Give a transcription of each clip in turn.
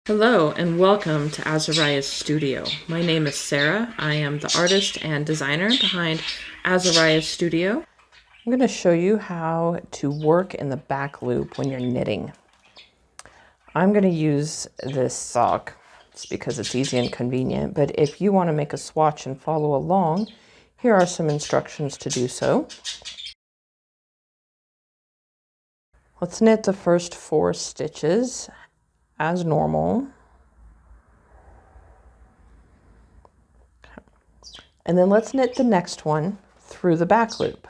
Hello and welcome to Azariah's Studio. My name is Sarah. I am the artist and designer behind Azariah's Studio. I'm going to show you how to work in the back loop when you're knitting. I'm going to use this sock just because it's easy and convenient, but if you want to make a swatch and follow along, here are some instructions to do so. Let's knit the first 4 stitches as normal. And then let's knit the next one through the back loop.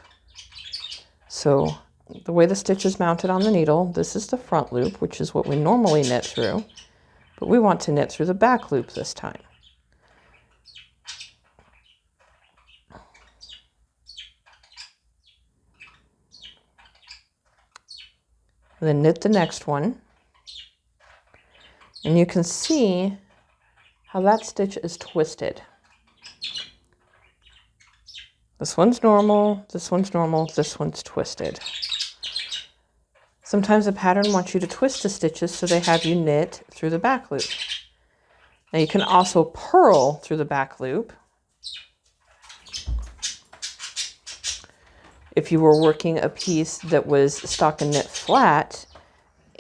So the way the stitch is mounted on the needle, this is the front loop, which is what we normally knit through, but we want to knit through the back loop this time. And then knit the next one. And you can see how that stitch is twisted. This one's normal, this one's normal, this one's twisted. Sometimes the pattern wants you to twist the stitches so they have you knit through the back loop. Now you can also purl through the back loop. If you were working a piece that was stockinette flat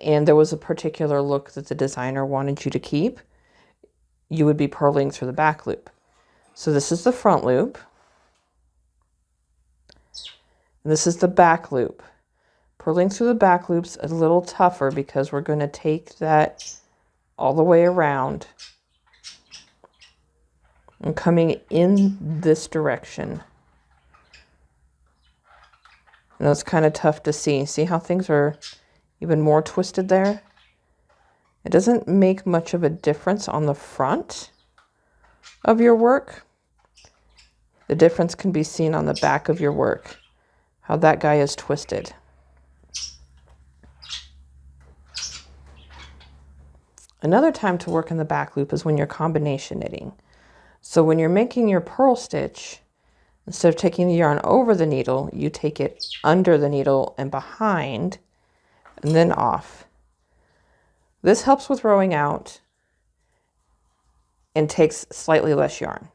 and there was a particular look that the designer wanted you to keep, you would be purling through the back loop. So this is the front loop. And this is the back loop. Purling through the back loop's a little tougher because we're going to take that all the way around and coming in this direction. And it's kind of tough to see. See how things are even more twisted there? It doesn't make much of a difference on the front of your work. The difference can be seen on the back of your work, how that guy is twisted. Another time to work in the back loop is when you're combination knitting. So when you're making your purl stitch, instead of taking the yarn over the needle, you take it under the needle and behind, and then off. This helps with rowing out and takes slightly less yarn.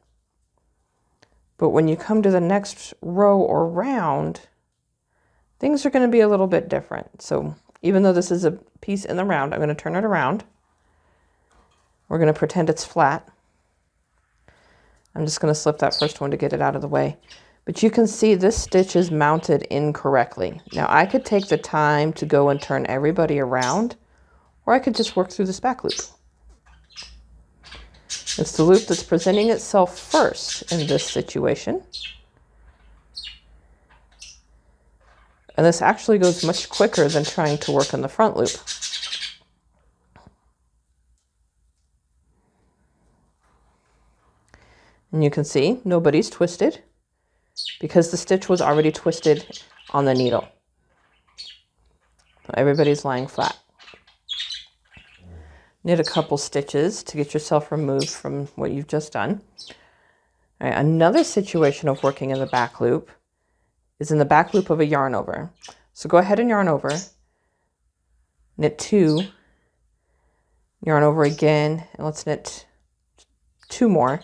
But when you come to the next row or round, things are going to be a little bit different. So even though this is a piece in the round, I'm going to turn it around. We're going to pretend it's flat. I'm just going to slip that first one to get it out of the way. But you can see this stitch is mounted incorrectly. Now I could take the time to go and turn everybody around, or I could just work through this back loop. It's the loop that's presenting itself first in this situation. And this actually goes much quicker than trying to work in the front loop. And you can see nobody's twisted because the stitch was already twisted on the needle. Everybody's lying flat. Knit a couple stitches to get yourself removed from what you've just done. All right, another situation of working in the back loop is in the back loop of a yarn over. So go ahead and yarn over, knit 2, yarn over again, and let's knit 2 more.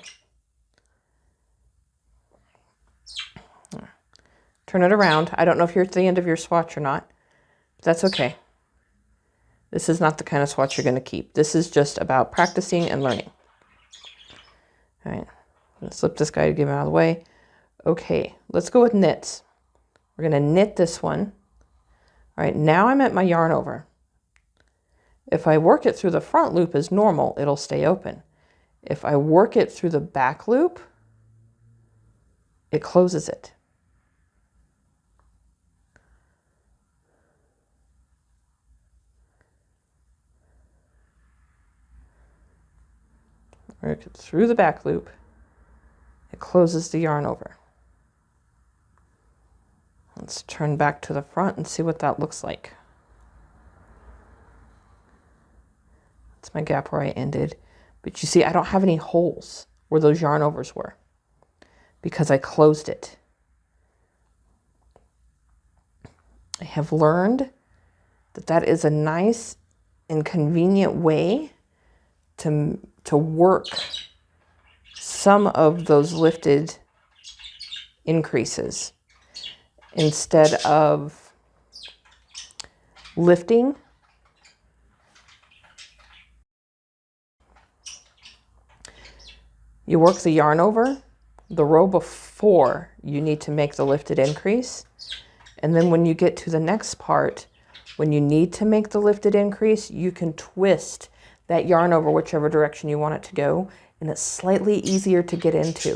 Turn it around. I don't know if you're at the end of your swatch or not, but that's okay. This is not the kind of swatch you're going to keep. This is just about practicing and learning. All right, let's slip this guy to get him out of the way. Okay, let's go with knits. We're going to knit this one. All right, now I'm at my yarn over. If I work it through the front loop as normal, it'll stay open. If I work it through the back loop, it closes it. Work it through the back loop, it closes the yarn over. Let's turn back to the front and see what that looks like. That's my gap where I ended. But you see, I don't have any holes where those yarn overs were because I closed it. I have learned that that is a nice and convenient way to work some of those lifted increases instead of lifting. You work the yarn over the row before you need to make the lifted increase. And then when you get to the next part, when you need to make the lifted increase, you can twist that yarn over whichever direction you want it to go, and it's slightly easier to get into.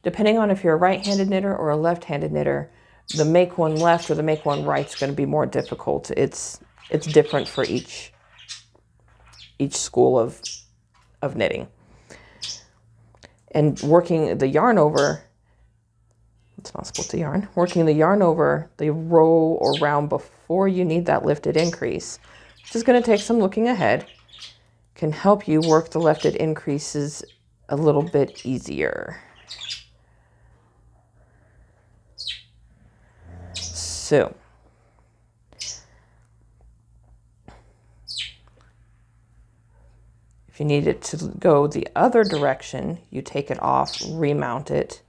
Depending on if you're a right-handed knitter or a left-handed knitter, the make one left or the make one right is going to be more difficult. It's different for each school of knitting. And working the yarn over, let's not split the yarn, working the yarn over the row or round before you need that lifted increase, which is going to take some looking ahead, can help you work the lifted increases a little bit easier. So, if you need it to go the other direction, you take it off, remount it,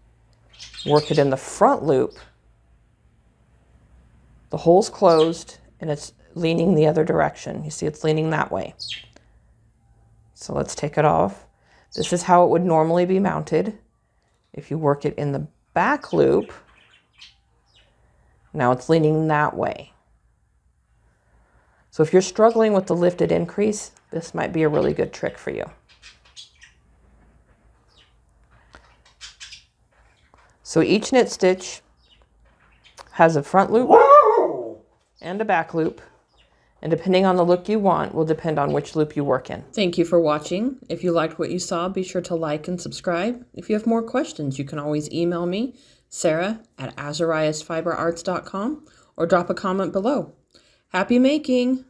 work it in the front loop. The hole's closed and it's leaning the other direction. You see it's leaning that way. So let's take it off. This is how it would normally be mounted. If you work it in the back loop, now it's leaning that way. So if you're struggling with the lifted increase, this might be a really good trick for you. So each knit stitch has a front loop and a back loop, and depending on the look you want will depend on which loop you work in. Thank you for watching. If you liked what you saw, be sure to like and subscribe. If you have more questions, you can always email me, Sarah@azariasfiberarts.com, or drop a comment below. Happy making!